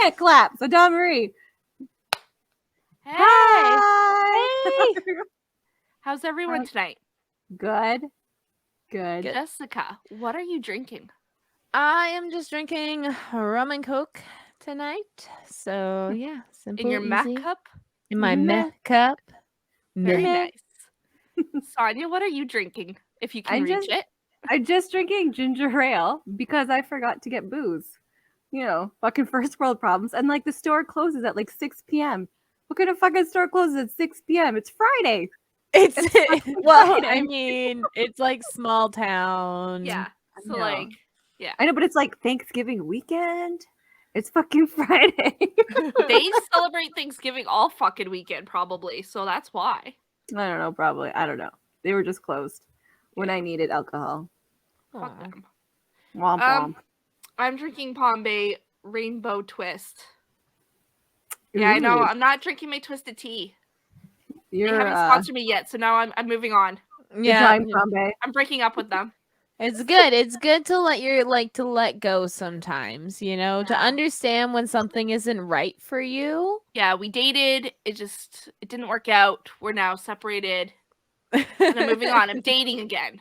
can't clap. So Dawn Marie. Hey. Hi. Hey. How's everyone tonight? Good. Jessica, what are you drinking? I am just drinking rum and coke tonight. So yeah, simple, In your easy. Mac cup? In my meh cup. Very Meh. nice. Sonia, what are you drinking? If you can reach it. I'm just drinking ginger ale because I forgot to get booze. You know, fucking first world problems. And like the store closes at like 6 p.m. What kind of fucking store closes at 6 p.m.? It's Friday. It's well, Friday. I mean, it's like small town. Yeah. So like, yeah. I know, but it's like Thanksgiving weekend. It's fucking Friday. They celebrate Thanksgiving all fucking weekend, probably. So that's why. I don't know, probably. I don't know. They were just closed when I needed alcohol. Fuck them. Womp womp. I'm drinking Bombay Rainbow Twist. Yeah, I know. I'm not drinking my twisted tea. They haven't sponsored me yet, so now I'm moving on. Yeah, I'm breaking up with them. It's good. It's good to let go sometimes, you know, to understand when something isn't right for you. Yeah, we dated. It didn't work out. We're now separated. And I'm moving on. I'm dating again.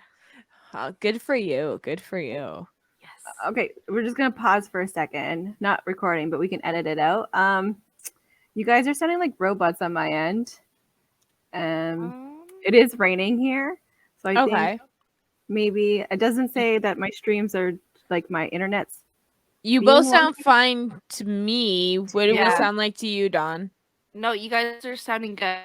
Oh, good for you. Good for you. Yes. Okay, we're just gonna pause for a second. Not recording, but we can edit it out. You guys are sounding like robots on my end. It is raining here, so I think maybe it doesn't say that my streams are like my internet's. You both sound fine to me. What do we sound like to you, Dawn? No, you guys are sounding good.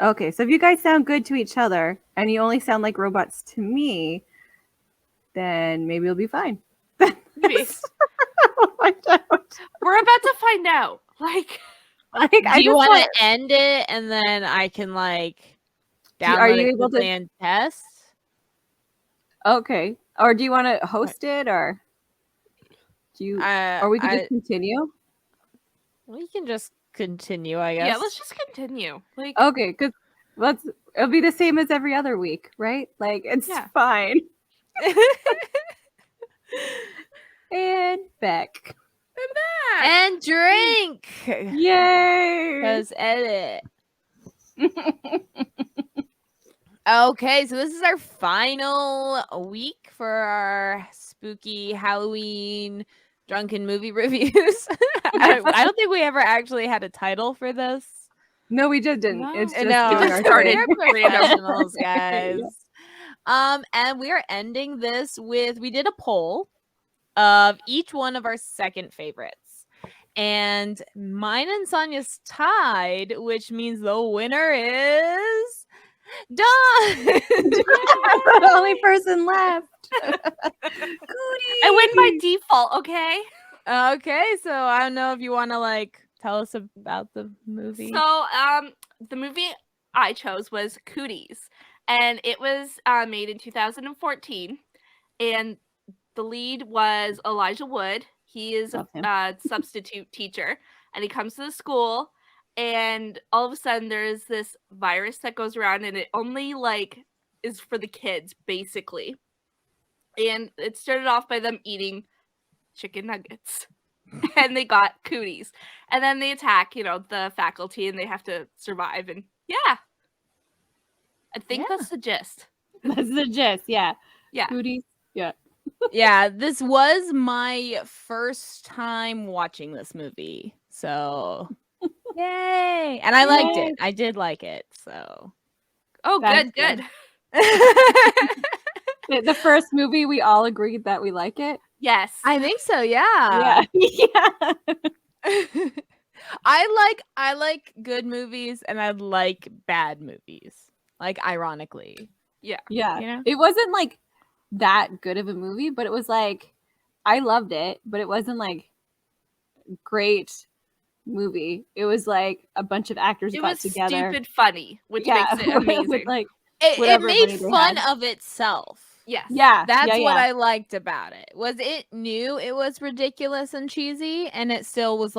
Okay, so if you guys sound good to each other and you only sound like robots to me, then maybe it'll be fine. Maybe. We're about to find out. Do you want to end it and then I can download it quickly and test? Okay. Or do you want to host it, or do you? Or we can just continue. We can just continue, I guess. Yeah, let's just continue. Okay, because it'll be the same as every other week, right? Like it's fine. And back. And drink. Yay! Let's edit. Okay, so this is our final week for our spooky Halloween drunken movie reviews. I don't think we ever actually had a title for this. No, we just didn't. No. It's just started professionals, guys. And we are ending this with, we did a poll of each one of our second favorites. And mine and Sonia's tied, which means the winner is Dawn. The only person left. Cooties. I win by default, okay? Okay, so I don't know if you want to tell us about the movie. So, the movie I chose was Cooties, and it was made in 2014, and the lead was Elijah Wood. He is a substitute teacher, and he comes to the school, and all of a sudden there's this virus that goes around, and it only is for the kids, basically. And it started off by them eating chicken nuggets, and they got cooties, and then they attack, the faculty, and they have to survive. And I think that's the gist. That's the gist. Yeah. Cooties. Yeah. Yeah, this was my first time watching this movie, so yay! And I liked it. I did like it. So, good. The first movie, we all agreed that we like it. Yes, I think so. Yeah. I like good movies, and I like bad movies. Ironically. Yeah. You know? It wasn't that good of a movie, but it was I loved it, but it wasn't great movie. It was a bunch of actors got together. It was stupid funny, which makes it amazing. With, it made fun of itself. Yes. Yeah. That's what I liked about it. Was it knew it was ridiculous and cheesy, and it still was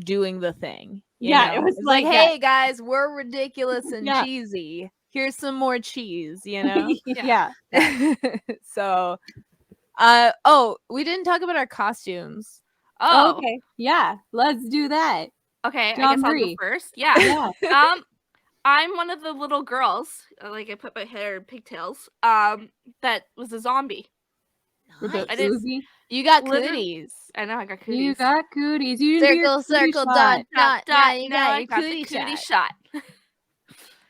doing the thing. You know? It was hey guys, we're ridiculous and cheesy. Here's some more cheese, you know? Yeah. So we didn't talk about our costumes. Oh, Okay. Yeah. Let's do that. okay. I John guess I'll go Marie. first. Yeah. Yeah. I'm one of the little girls. Like I put my hair in pigtails. That was a zombie. With the I didn't- Uzi. You got Literally- cooties. I know I got You cooties. got cooties. You didn't do your Circle, cootie circle, shot. dot. Now you Now got I your got cootie the cootie shot. shot.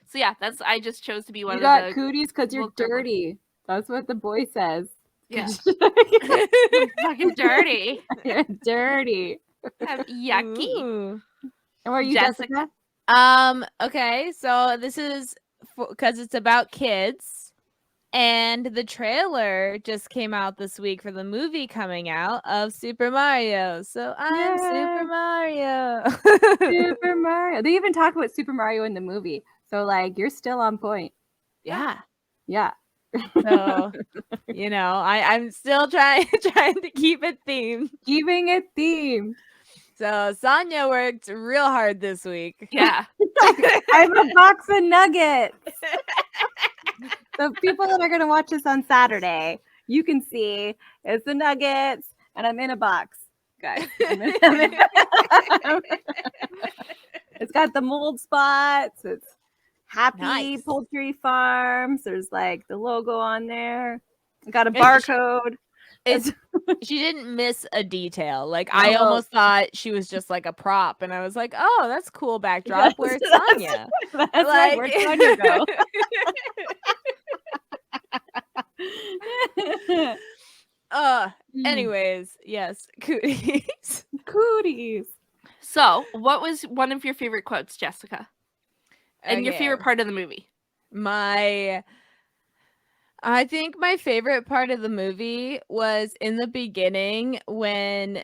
So yeah, I just chose to be one You of got the cooties because you're little gremlins. dirty. That's what the boy says. Yeah. I'm fucking dirty. You're dirty. Yucky. Ooh. And what are you, Jessica? Jessica? Okay, so this is because it's about kids, and the trailer just came out this week for the movie coming out of Super Mario. So I'm Super Yay. Mario. Super Mario. They even talk about Super Mario in the movie. So like you're still on point. Yeah. Yeah. So I'm still trying to keep it themed. Keeping it themed. So Sonia worked real hard this week. Yeah. I have a box of nuggets. So people that are gonna watch this on Saturday, you can see it's the nuggets, and I'm in a box, guys. It's got the mold spots. It's Happy Nice. Poultry Farms. There's like the logo on there. I got a And barcode. She didn't miss a detail. Like I No. almost thought she was just like a prop, and I was like, "Oh, that's cool backdrop. Where's Sonya?" That's right. Where'd Sonya go? Anyways, yes, cooties. Cooties. So, what was one of your favorite quotes, Jessica? And your Okay. favorite part of the movie? I think my favorite part of the movie was in the beginning when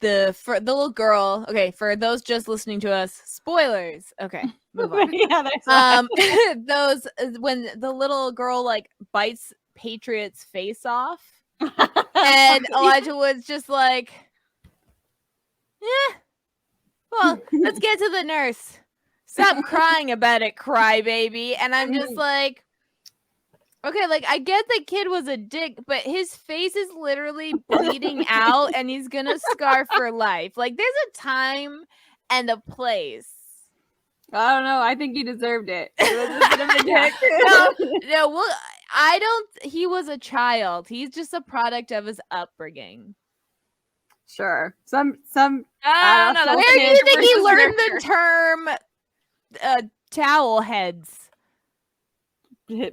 the little girl. Okay, for those just listening to us, spoilers. Okay, move on. Yeah, that's Those when the little girl like bites Patriot's face off, and Elijah Wood's just like, yeah. Well, let's get to the nurse. Stop crying about it, crybaby. And I'm just like, okay, like I get the kid was a dick, but his face is literally bleeding out and he's gonna scar for life. Like there's a time and a place. I don't know. I think he deserved it. He was a bit of a dick. No, well, I don't. He was a child. He's just a product of his upbringing. Sure. Some I don't know. Some Where do you think he versus learned nurture. the term towel heads?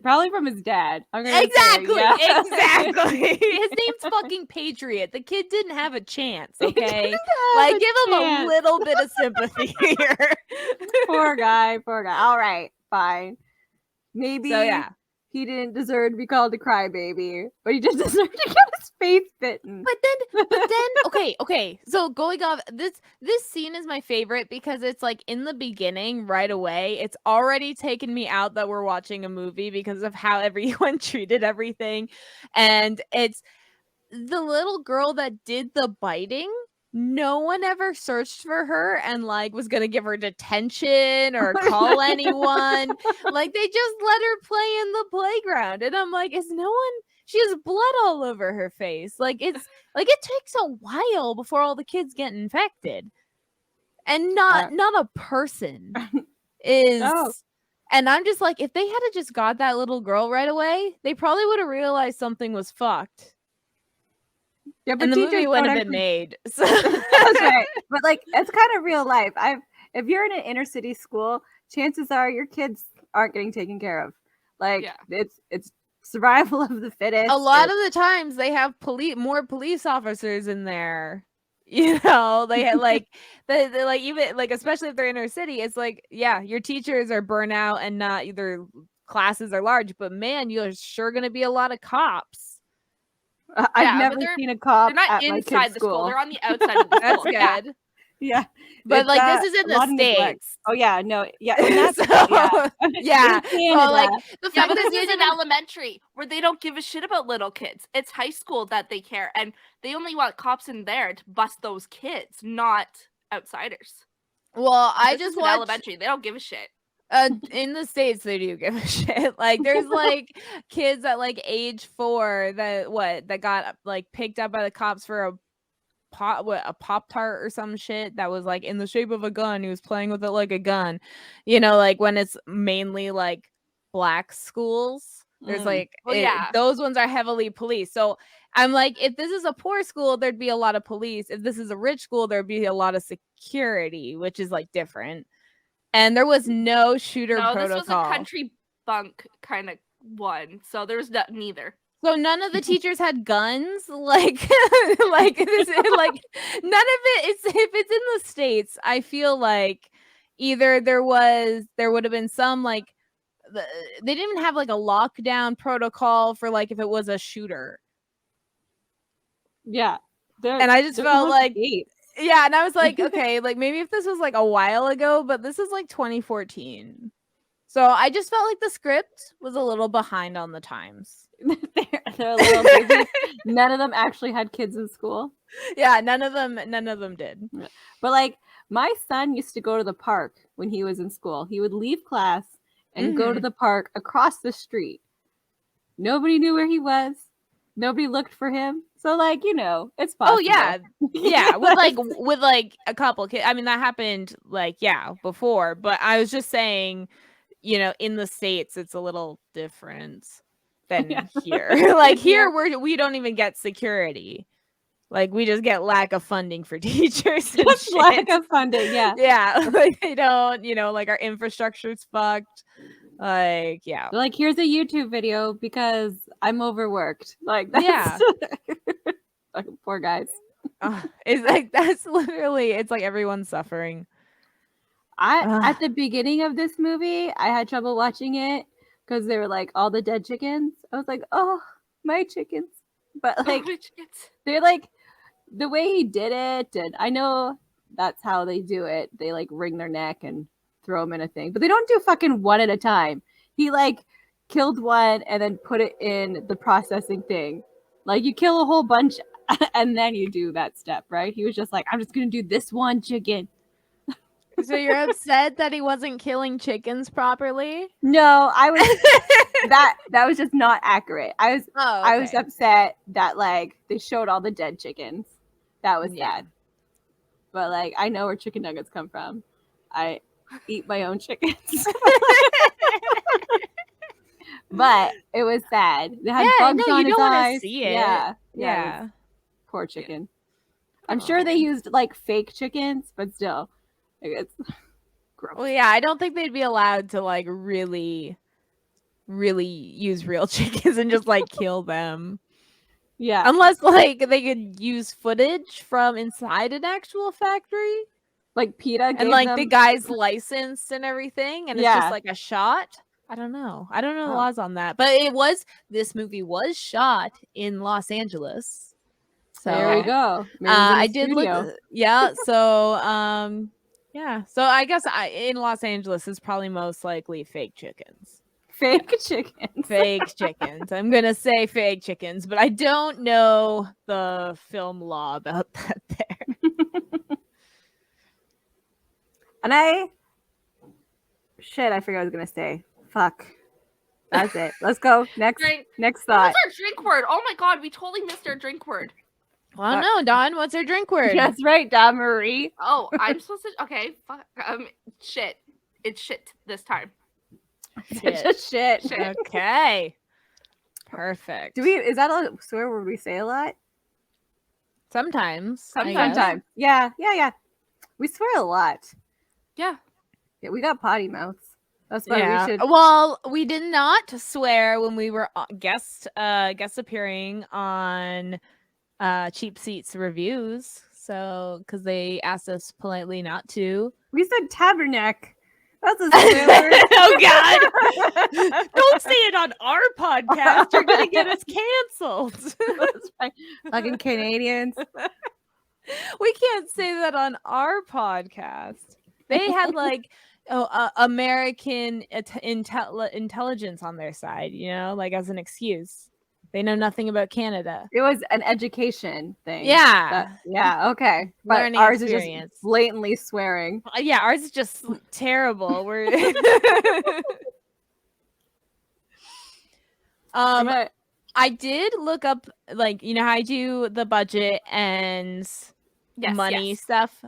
probably from his dad. I'm gonna Exactly. say, yeah. Exactly. His name's fucking Patriot. The kid didn't have a chance, okay? Like, give him a little bit of sympathy here. Poor guy. All right, fine. Maybe So, yeah. he didn't deserve to be called a crybaby, but he just deserved to get his face bitten. But then, okay. So going off this scene is my favorite because it's like in the beginning, right away, it's already taken me out that we're watching a movie because of how everyone treated everything, and it's the little girl that did the biting. No one ever searched for her and like was gonna give her detention or call anyone. Like they just let her play in the playground, and I'm like, is no one? She has blood all over her face. Like it's like it takes a while before all the kids get infected, and not a person is. Oh. And I'm just like, if they had just got that little girl right away, they probably would have realized something was fucked. Yeah, but And the teachers movie wouldn't don't have been made. So. That's right. But like it's kind of real life. If you're in an inner city school, chances are your kids aren't getting taken care of. Like it's survival of the fittest. A lot of the times they have more police officers in there. You know, they had like they like even like especially if they're inner city, it's like, yeah, your teachers are burnout and not either classes are large, but man, you're sure gonna be a lot of cops. I've never seen a cop. They're not at inside the school. They're on the outside of the That's school. good. Yeah. But It's, like this is in a lot the of neglect. States. Oh yeah, no, yeah. And that's, Yeah. So like the Yeah, fact but that this is an elementary where they don't give a shit about little kids. It's high school that they care, and they only want cops in there to bust those kids, not outsiders. Well, I This just is an watched elementary. They don't give a shit. in the States they do give a shit. Like there's like kids at like age 4 that got like picked up by the cops for a Pop-Tart or some shit that was like in the shape of a gun. He was playing with it like a gun. You know, like when it's mainly like black schools, there's like Well, yeah. those ones are heavily policed. So I'm like, if this is a poor school, there'd be a lot of police. If this is a rich school, there'd be a lot of security, which is like different. And there was no shooter No, protocol. this was a country bunk kind of one, so there was neither. So none of the teachers had guns, like like this, like none of it. It's if it's in the States, I feel like either there would have been some like they didn't even have like a lockdown protocol for like if it was a shooter. Yeah. And I just There felt was like gates. yeah, and I was like, okay, like maybe if this was like a while ago, but this is like 2014. So I just felt like the script was a little behind on the times. They're a little busy. None of them actually had kids in school. Yeah, none of them did. But like my son used to go to the park when he was in school. He would leave class and go to the park across the street. Nobody knew where he was. Nobody looked for him. So like, you know, it's possible. Oh yeah. Yeah, with like a couple kids. I mean, that happened like before, but I was just saying, you know, in the States it's a little different than here. Like here we don't even get security. Like we just get lack of funding for teachers. Just lack of funding, yeah. Yeah, like they don't, you know, like our infrastructure's fucked. Like, yeah. They're like, here's a YouTube video because I'm overworked. Like that's Yeah. like, poor guys. It's like that's literally it's like everyone's suffering. At the beginning of this movie, I had trouble watching it because they were like all the dead chickens. I was like, oh, my chickens. But like they're like the way he did it, and I know that's how they do it. They like wring their neck and throw them in a thing, but they don't do fucking one at a time. He like killed one and then put it in the processing thing. Like you kill a whole bunch and then you do that step, right? He was just like, I'm just gonna do this one chicken. So you're upset that he wasn't killing chickens properly? No, I was that was just not accurate. I was upset that like they showed all the dead chickens. That was sad. But like I know where chicken nuggets come from. I eat my own chickens. But it was sad. They had bugs on his eyes. See it. Yeah. Poor chicken. I'm sure they used like fake chickens, but still, like, it's gross. Well, yeah, I don't think they'd be allowed to like really use real chickens and just like kill them. Yeah, unless like they could use footage from inside an actual factory, like PETA and like the guy's licensed and everything, and it's just like a shot. I don't know the laws on that, but this movie was shot in Los Angeles. So there we go. I did look. Yeah. So so I guess in Los Angeles is probably most likely fake chickens. Fake chickens. Fake chickens. I'm gonna say fake chickens, but I don't know the film law about that there. And I forgot what I was gonna say. Fuck. That's it. Let's go. Next thought. What's our drink word? Oh my god, we totally missed our drink word. Well, I don't know, Dawn. What's our drink word? That's right, Dawn Marie. Oh, I'm supposed to. Okay, fuck. Shit. It's shit this time. Shit. Okay. Perfect. Is that a swear word we say a lot? Sometimes. Sometimes. Yeah. We swear a lot. Yeah. Yeah, we got potty mouths. That's why we should. Well, we did not swear when we were guest appearing on Cheap Seats reviews. So, because they asked us politely not to. We said tabernacle. That's a swear word. Oh God! Don't say it on our podcast. You're gonna get us canceled. That's right. Fucking Canadians. We can't say that on our podcast. They had like American intelligence on their side, you know, like as an excuse. They know nothing about Canada. It was an education thing. Yeah. Okay. But Learning ours experience. Is just blatantly swearing. Yeah, ours is just terrible. We're I did look up, like, you know how I do the budget and Yes, money yes. stuff.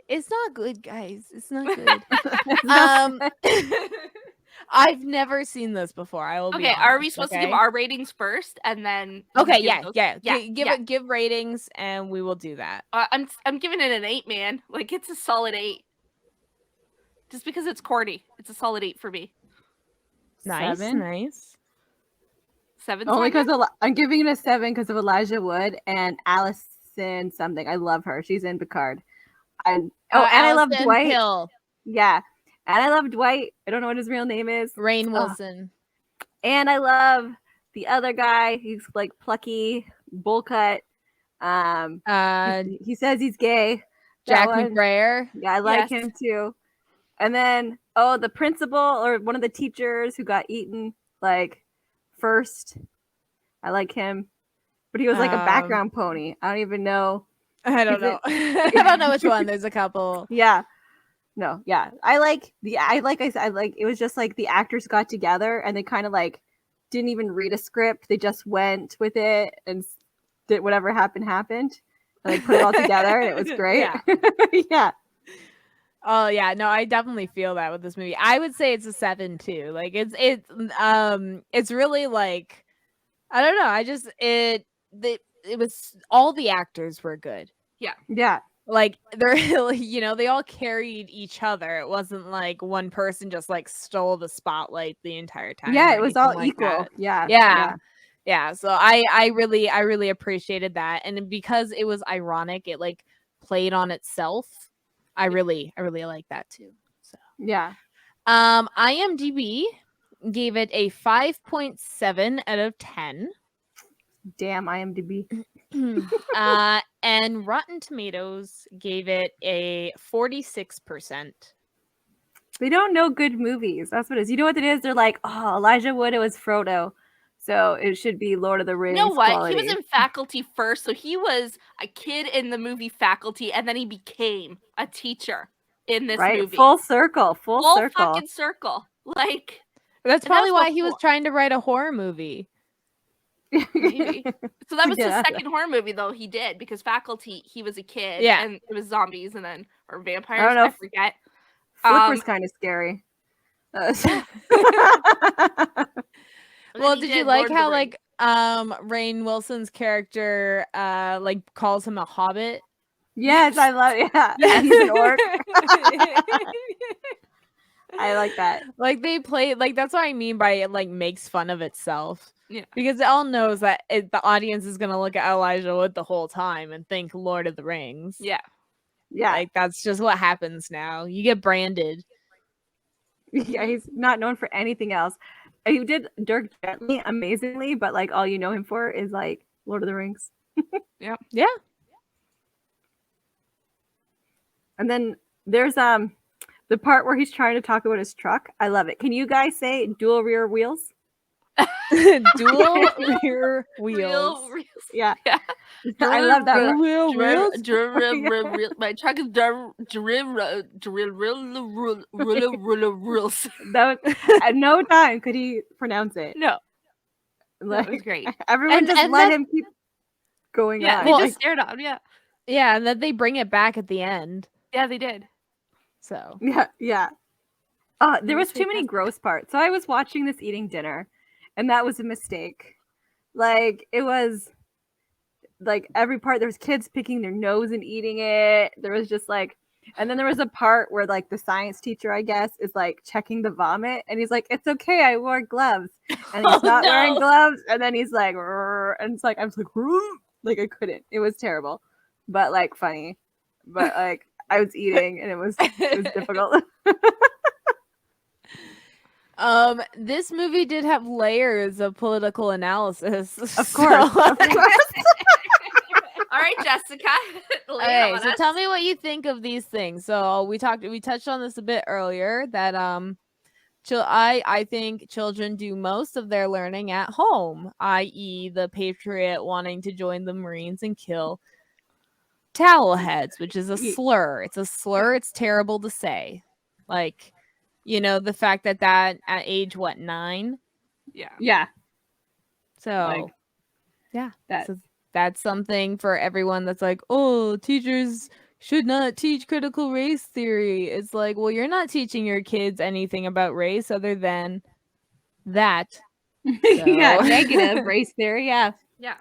It's not good, guys. It's not good. It's not um I've never seen this before. I will be Okay, honest. are we supposed to give okay? our ratings first and then you Okay, give yeah, those? yeah. Yeah, yeah. Give ratings and we will do that. I'm giving it an 8, man. Like it's a solid 8. Just because it's corny, it's a solid 8 for me. Nice, 7. nice. 7. Only Sonia? because I'm giving it a 7 because of Elijah Wood and Allison something. I love her. She's in Picard. And I love Allison Dwight. Pill, Yeah, and I love Dwight. I don't know what his real name is. Rainn Wilson. And I love the other guy. He's like plucky, bowl cut. He says he's gay. That Jack one. McBrayer. Yeah, I like Yes. him too. And then the principal or one of the teachers who got eaten like first. I like him, but he was like a background pony. I don't even know. I don't know. I don't know which one. There's a couple. Yeah. No, yeah. I said, it was just like the actors got together and they kind of like didn't even read a script. They just went with it and did whatever happened. And like put it all together and it was great. Yeah. Yeah. Oh yeah, no, I definitely feel that with this movie. I would say it's a 7 too. Like it's really like I don't know. It was all the actors were good. Yeah. Like they're they all carried each other. It wasn't like one person just like stole the spotlight the entire time. Yeah, or it was anything all like equal. that. Yeah. Yeah. So I really appreciated that. And because it was ironic, it like played on itself. I really like that too. So Yeah. IMDb gave it a 5.7 out of 10. Damn IMDb. And Rotten Tomatoes gave it a 46%. They don't know good movies. That's what it is. You know what it is? They're like, oh, Elijah Wood, it was Frodo. So it should be Lord of the Rings. You know what? Quality. He was in Faculty first, so he was a kid in the movie Faculty, and then he became a teacher in this movie. Full circle. Full circle. Fucking circle. Like That's and probably that's why what he was cool. trying to write a horror movie. Maybe. So that was his Yeah. second horror movie, though. He did because Faculty, he was a kid, Yeah. and it was zombies, and then or vampires. I don't know. I forget. Flipper's kind of scary. Well, did you like how like Rainn Wilson's character like calls him a hobbit? Yes, I love it. Yeah. And he's an orc. I like that. Like they play like that's what I mean by it like makes fun of itself. Yeah. Because it all knows that the audience is gonna look at Elijah Wood the whole time and think Lord of the Rings. Yeah. Yeah. Like that's just what happens now. You get branded. Yeah, he's not known for anything else. He did Dirk Gently amazingly, but like all you know him for is like Lord of the Rings. Yeah. And then there's the part where he's trying to talk about his truck. I love it. Can you guys say dual rear wheels? Dual rear wheels. Real. Yeah. Yeah. I love that. Real wheels. My truck is rules. That was, at no time could he pronounce it. No, Like, that was great. everyone And- just and let that- him keep going Yeah, on. they Well, just stared at him. Yeah, Yeah, and then they bring it back at the end. yeah, they did. So Yeah. There was too many gross parts. So I was watching this eating dinner, and that was a mistake. Like it was like every part there was kids picking their nose and eating it. There was just like, and then there was a part where like the science teacher, I guess, is like checking the vomit, and he's like, "It's okay, I wore gloves," and he's not wearing gloves, and then he's like, "Rrr," and it's like I was like, "Rrr," like I couldn't. It was terrible, but like funny, but like I was eating and it was difficult. this movie did have layers of political analysis. Of course. All right, Jessica. Okay, so tell me what you think of these things. So we touched on this a bit earlier that I think children do most of their learning at home, i.e. the patriot wanting to join the Marines and kill towel heads, which is a slur. It's a slur. It's terrible to say. Like, the fact that at age, 9? Yeah. Yeah. So, Like, yeah. that. that's something for everyone that's like, oh, teachers should not teach critical race theory. It's like, well, you're not teaching your kids anything about race other than that. Yeah, So- negative race theory. Yeah. Yeah.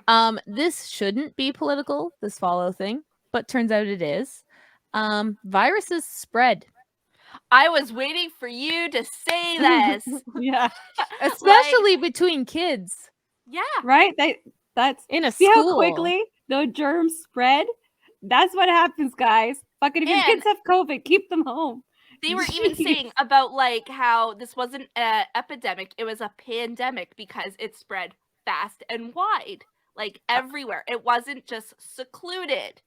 This shouldn't be political, this follow thing, but turns out it is. Viruses spread, I was waiting for you to say this. Yeah. especially between kids Yeah. Right? That's in a see school. how quickly the germs spread? That's what happens, guys. Fucking if your And- kids have COVID, keep them home. They were even Jeez. saying about like how this wasn't an epidemic, it was a pandemic because it spread fast and wide, like everywhere. It wasn't just secluded.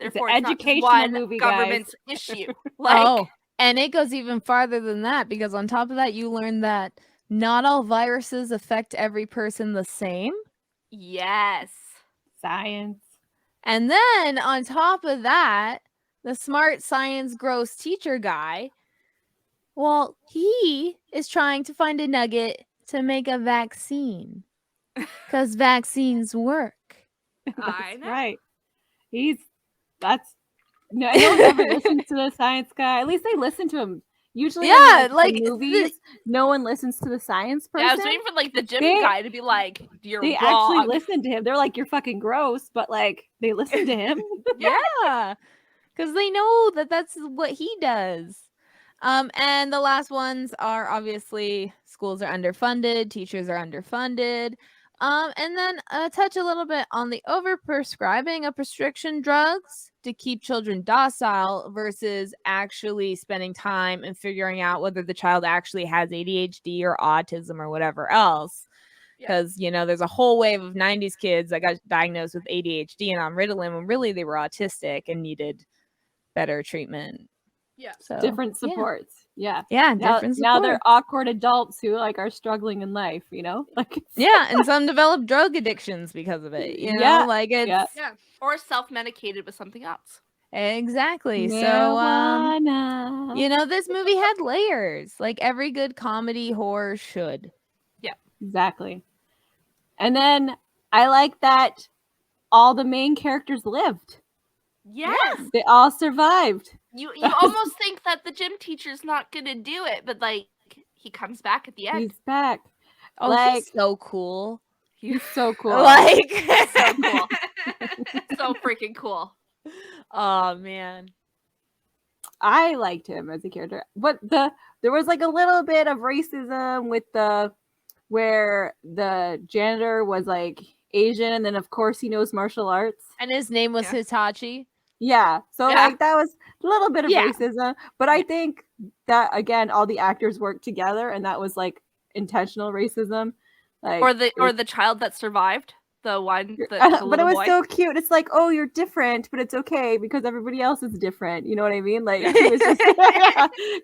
It's an Therefore, it's not just educational one movie, guys. government's issue. Like, Oh, and it goes even farther than that because on top of that, you learn that not all viruses affect every person the same. yes. Science. And then on top of that, the smart science gross teacher guy, well, he is trying to find a nugget to make a vaccine because vaccines work. I That's know. right. That's no one ever listens to the science guy. At least they listen to him. Usually, Yeah, in, like, the the- movies, no one listens to the science person. Yeah, I was waiting for like the gym They- guy to be like, "You're They wrong." actually listen to him. They're like, "You're fucking gross," but like they listen to him. Yeah, because they know that that's what he does. And the last ones are obviously schools are underfunded, teachers are underfunded. And then touch a little bit on the overprescribing of prescription drugs to keep children docile versus actually spending time and figuring out whether the child actually has ADHD or autism or whatever else. Yeah. Because, there's a whole wave of 90s kids that got diagnosed with ADHD and on Ritalin when really they were autistic and needed better treatment. Yeah. So Different yeah. supports. Yeah. Yeah, Now, different now they're supports. awkward adults who like are struggling in life. Like Yeah, and some develop drug addictions because of it. Yeah, Like it's Yeah. Or self-medicated with something else. exactly. So marijuana. this movie had layers, like every good comedy horror should. Exactly. And then I like that all the main characters lived. Yes. They all survived. You almost think that the gym teacher's not gonna do it, but like he comes back at the end. He's back. Oh, Like- he's so cool. He's so cool. Like So cool. So freaking cool. oh man. I liked him as a character. But there was like a little bit of racism with where the janitor was like Asian and then of course he knows martial arts. And his name was Yeah. Hitachi. Yeah. So Yeah. like that was a little bit of Yeah. racism. But I think that again all the actors worked together and that was like intentional racism. Like Or the child that survived. The one the but it little was boy. so cute. It's like, oh, you're different, but it's okay because everybody else is different. You know what I mean? Like, it's just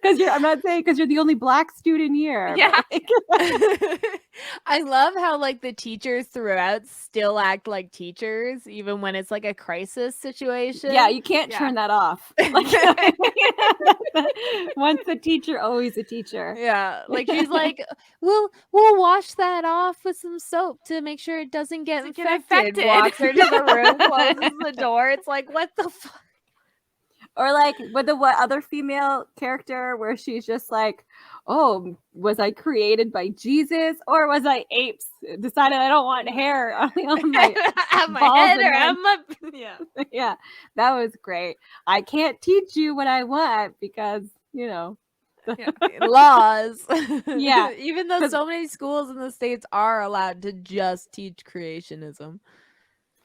because I'm not saying because you're the only black student here. Yeah. but, like, I love how like the teachers throughout still act like teachers even when it's like a crisis situation. yeah, you can't Yeah. turn that off. Like, you know what I mean? Once a teacher, always a teacher. Yeah, like she's like, we'll wash that off with some soap to make sure it doesn't get Doesn't get infected. infected. Walks her to the room, closes the door. It's like, what the fuck? Or like with the what other female character where she's just like, oh, was I created by Jesus or was I apes? Decided I don't want hair on my At my balls head and or then- at my yeah. yeah, that was great. I can't teach you what I want because, Laws. Yeah, Even though 'cause- so many schools in the States are allowed to just teach creationism.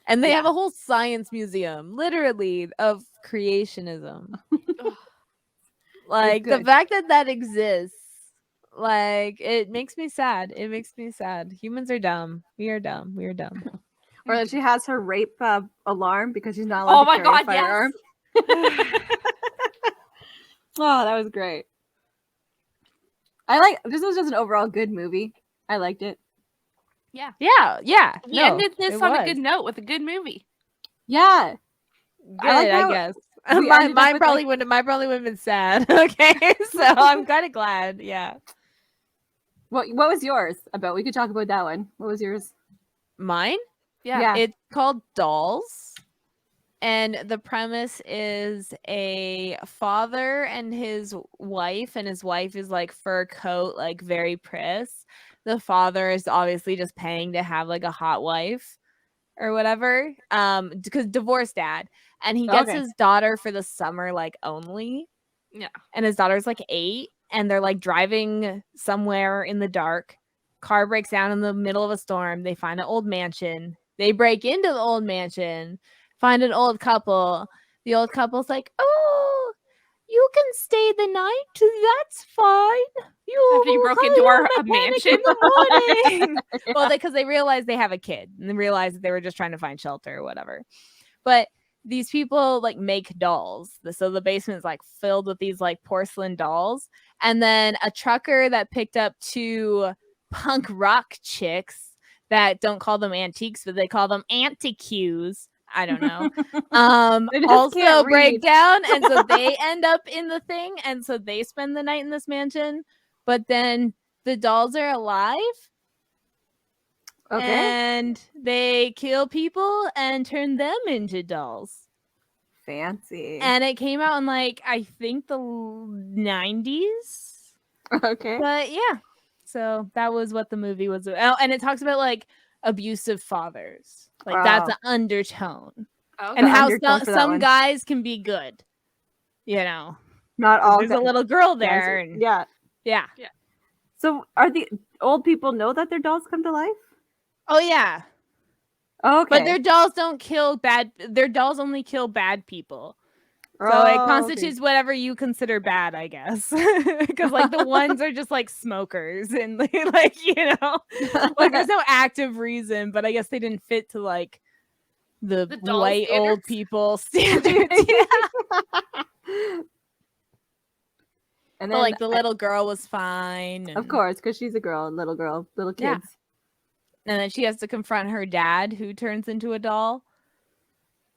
And they have a whole science museum, literally, of creationism. Like, the good. fact that exists, like, it makes me sad. It makes me sad. Humans are dumb. We are dumb. We are dumb. or that she has her rape alarm because she's not allowed Oh to my carry a god, firearm. yes. Oh, that was great. This was just an overall good movie. I liked it. Yeah. We no, ended this it on a was. good note with a good movie. Yeah. Good, like I how guess. we Mine, ended up with, probably wouldn't. Mine probably would have been sad. Okay, so I'm kind of glad. Yeah, What was yours about? We could talk about that one. What was yours? mine. Yeah. It's called Dolls. And the premise is a father and his wife is like fur coat, like very pris. The father is obviously just paying to have like a hot wife or whatever. Because divorced dad. And he gets Okay. his daughter for the summer, like only. Yeah. And his daughter's like 8, and they're like driving somewhere in the dark. Car breaks down in the middle of a storm. They find an old mansion. They break into the old mansion, find an old couple. The old couple's like, "Oh, you can stay the night. That's fine. After you will broke call into your our mechanic mansion?" in the morning." Well, because they realize they have a kid, and they realize that they were just trying to find shelter or whatever. But these people like make dolls. So the basement's like filled with these like porcelain dolls. And then a trucker that picked up 2 punk rock chicks that don't call them antiques, but they call them antiques. I don't know. They just Also can't break read. down. And so they end up in the thing. And so they spend the night in this mansion. But then the dolls are alive. Okay. And they kill people and turn them into dolls. Fancy. And it came out in like I think the 90s. Okay. But yeah. So that was what the movie was about. Oh, and it talks about like abusive fathers. Like that's Wow. an undertone. Okay. And The how undertone for that some one. guys can be good. You know. Not all. There's a little girl there. guys. And Yeah. yeah. So are the old people know that their dolls come to life? Oh yeah. Okay. But their dolls don't kill bad. Their dolls only kill bad people. So it constitutes whatever you consider bad, I guess. Because like the ones are just like smokers and like like there's no active reason, but I guess they didn't fit to like the doll white old standards? people standards. Yeah. And But then, like the little girl was fine. of and- course, because she's a girl, little kids. Yeah. And then she has to confront her dad, who turns into a doll.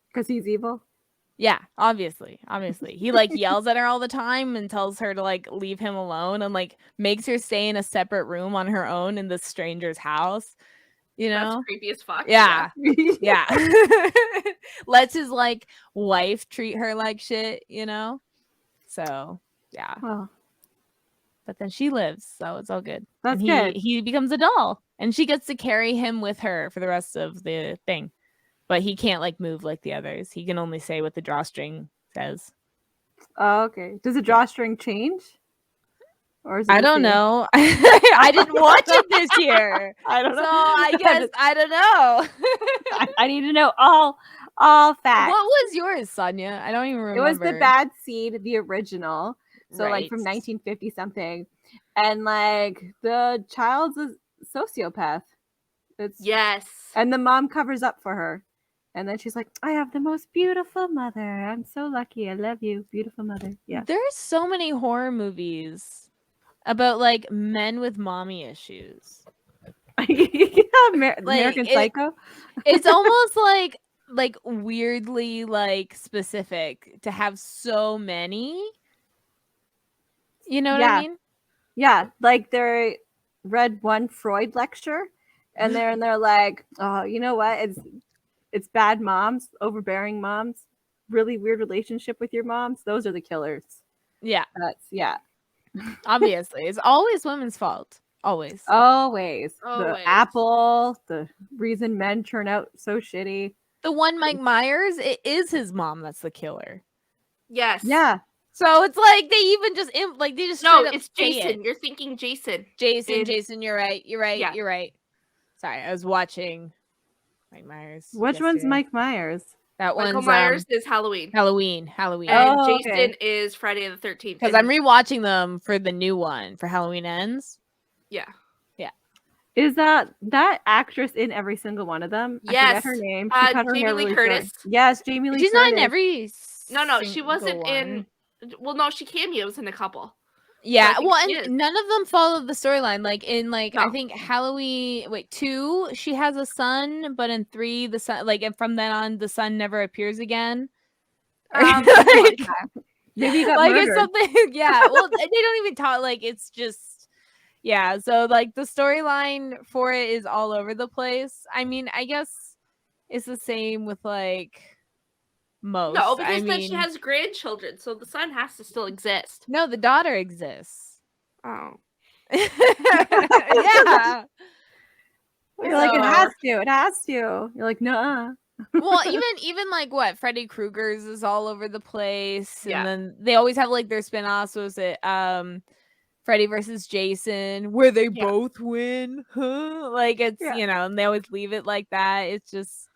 Because he's evil. Yeah, obviously. He like yells at her all the time and tells her to like leave him alone and like makes her stay in a separate room on her own in this stranger's house. You know? That's creepy as fuck. Yeah. Yeah. Lets his like wife treat her like shit, you know? So, yeah. Well, But then she lives, so it's all good. That's and good. He becomes a doll, and she gets to carry him with her for the rest of the thing. But he can't like move like the others. He can only say what the drawstring says. oh, okay. Does the drawstring change? Or is it I the don't same? know. I didn't watch it this year. I don't So know. I guess I don't know. I need to know all facts. What was yours, Sonia? I don't even remember. It was the Bad Seed, the original. So like from Right. 1950 something. And like the child's a sociopath. It's Yes. And the mom covers up for her. And then she's like, I have the most beautiful mother. I'm so lucky. I love you. Beautiful mother. Yeah. There's so many horror movies about like men with mommy issues. American Psycho. It's almost like weirdly like specific to have so many. You know what I mean? Yeah. Like they read one Freud lecture and they're like, oh, you know what? It's bad moms, overbearing moms, really weird relationship with your moms. Those are the killers. Yeah. Yeah. Obviously. It's always women's fault. Always. Always. The Always. apple, the reason men turn out so shitty. The one Mike Myers, it is his mom that's the killer. Yes. Yeah. So it's like they even just like they just No, straight up it's say Jason. it. You're thinking Jason. Jason, you're right. You're right. Yeah. You're right. Sorry, I was watching Mike Myers. Which one's yesterday. Mike Myers? That Michael one's Myers is Halloween. Halloween. And Oh, Jason okay. is Friday the 13th. Because I'm rewatching them for the new one for Halloween Ends. Yeah. Is that actress in every single one of them? I Yes. forget her name. She cut her Jamie hair Lee really short. Curtis. Yes, Jamie Lee She's Curtis. not in every. No, she single wasn't one. in. Well, no, she cameos in a couple. Yeah, I think well, she and is. none of them followed the storyline. Like in I No. think Halloween. Wait, 2, she has a son, but in 3, the son and from then on, the son never appears again. Like, Maybe he got like murdered. it's something. Yeah, well, they don't even talk. Like it's just. Yeah, so like the storyline for it is all over the place. I mean, I guess is the same with like most. No, because I then she mean, has grandchildren, so the son has to still exist. no, the daughter exists. Oh. Yeah. You're like, it So- has to. It has to. You're like, no. Well, even like what Freddy Krueger's is all over the place, Yeah. and then they always have like their spin-offs. Was it Freddy versus Jason, where they Yeah. both win? Huh? Like it's Yeah. and they always leave it like that. It's just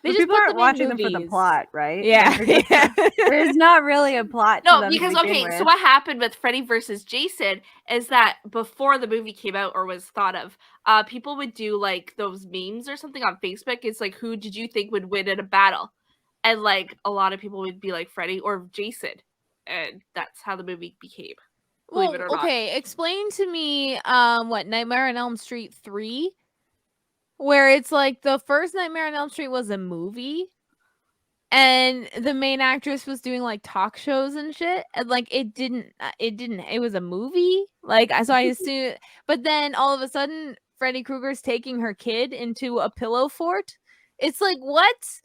they But just people put aren't them in watching them for the movies. plot, right? Yeah, Like, they're just- there's not really a plot. to No, them to because begin okay, with. so what happened with Freddy versus Jason is that before the movie came out or was thought of, people would do like those memes or something on Facebook. It's like, who did you think would win in a battle? And like a lot of people would be like Freddy or Jason, and that's how the movie became. Believe it or not. Okay, explain to me what Nightmare on Elm Street 3, where it's like the first Nightmare on Elm Street was a movie and the main actress was doing like talk shows and shit, and like it was a movie, like so I assume, but then all of a sudden Freddy Krueger's taking her kid into a pillow fort. It's like what is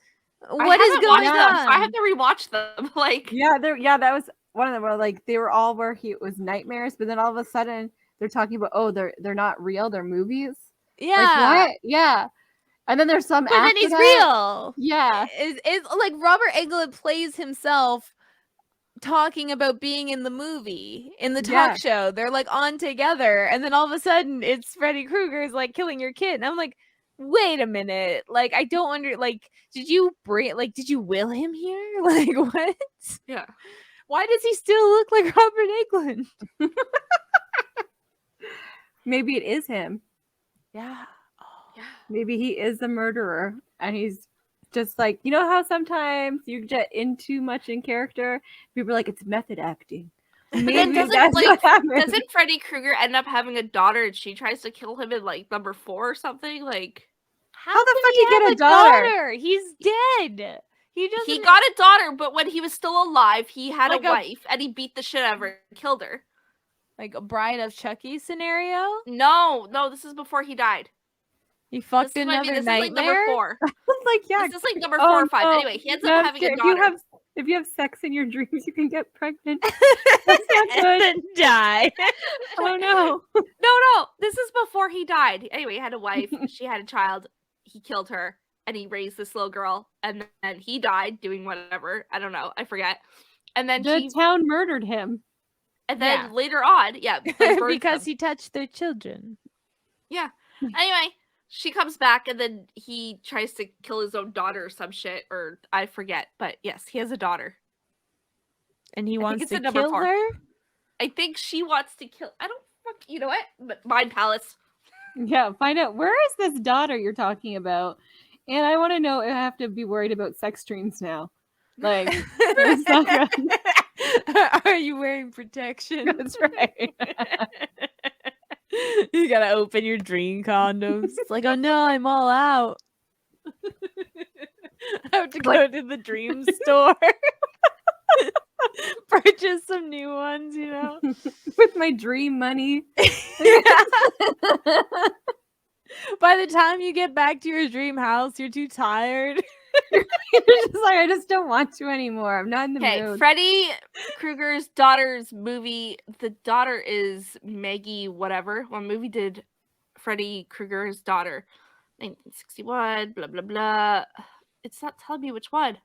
haven't going watched them, on? so I have to rewatch them. Like, Yeah, that was one of them where like they were all where it was nightmares, but then all of a sudden they're talking about, oh, they're not real, they're movies. Yeah, Like what? Yeah. And then there's some but then after he's that. real. Yeah. It's like Robert Englund plays himself talking about being in the movie, in the talk show. They're like on together, and then all of a sudden it's Freddy Krueger's like killing your kid. And I'm like, wait a minute. Like, I don't did you will him here? Like, what? yeah. Why does he still look like Robert Englund? Maybe it is him. Yeah. Yeah. Maybe he is the murderer and he's just like, you know how sometimes you get in too much in character? People are like, it's method acting. Maybe doesn't, that's like, what happened. Doesn't Freddy Krueger end up having a daughter and she tries to kill him in like number 4 or something? Like, How the can fuck he you get have a daughter? He's dead. He he got a daughter, but when he was still alive, he had Like a wife and he beat the shit out of her and killed her. like a Bride of Chucky scenario. No, this is before he died. He fucked This another is like number nightmare. 4. Like, yeah. This is like number 4 Oh, or 5. no. Anyway, he ends No, up having a daughter. if you have sex in your dreams, you can get pregnant. That's not And good. then die. Oh no. No, this is before he died. Anyway, he had a wife, she had a child, he killed her, and he raised this little girl, and then he died doing whatever. I don't know, I forget. And then The town murdered him. and then Yeah. later on, they burned because them. he touched their children. Yeah. Anyway, she comes back and then he tries to kill his own daughter or some shit, or I forget. But yes, he has a daughter. And he wants it's to at number kill 4. her? I think she wants to kill. I don't fuck. You know what? But Mind Palace. Yeah, find out where is this daughter you're talking about. And I want to know if I have to be worried about sex dreams now. Like, it's not good. Are you wearing protection? That's right. You gotta open your dream condoms. It's like, oh no, I'm all out. I have to go to the dream store. Purchase some new ones, you know. With my dream money. By the time you get back to your dream house, you're too tired. You're just like, I just don't want to anymore. I'm not in the Okay, mood. Freddy Krueger's daughter's movie. The daughter is Maggie whatever. What movie did Freddy Krueger's daughter? 1961, blah, blah, blah. It's not telling me which one.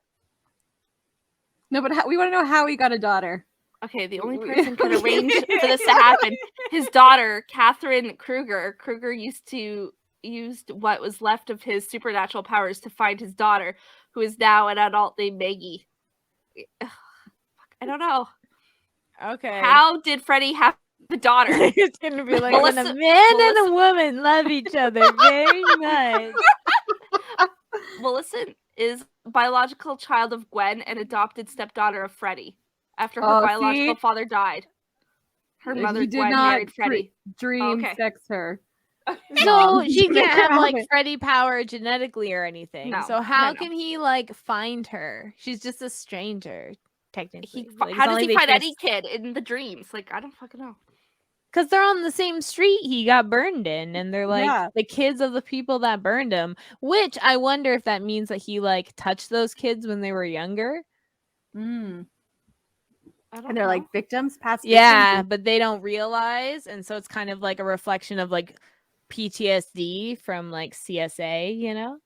No, but we want to know how he got a daughter. Okay, the only person could arrange for this to happen. His daughter, Catherine Krueger. Krueger used what was left of his supernatural powers to find his daughter, who is now an adult named Maggie. Ugh, I don't know. Okay. How did Freddy have a daughter? It's gonna be like when a Melissa- man and a woman love each other very much. Millicent is biological child of Gwen and adopted stepdaughter of Freddy. After her Oh, biological see? father died, her mother He did Gwen not married Freddy. Dream Okay. sex her. So No, she make can't her have have like it. Freddy power genetically or anything. No, So how no. can he like find her? She's just a stranger, technically. Like, it's How not does like he they find trans- any kid in the dreams? Like, I don't fucking know. Because they're on the same street he got burned in, and they're like Yeah. the kids of the people that burned him. Which I wonder if that means that he like touched those kids when they were younger. Mm. I don't And they're know. like victims, past Yeah, victims. but they don't realize, and so it's kind of like a reflection of like PTSD from like CSA, you know?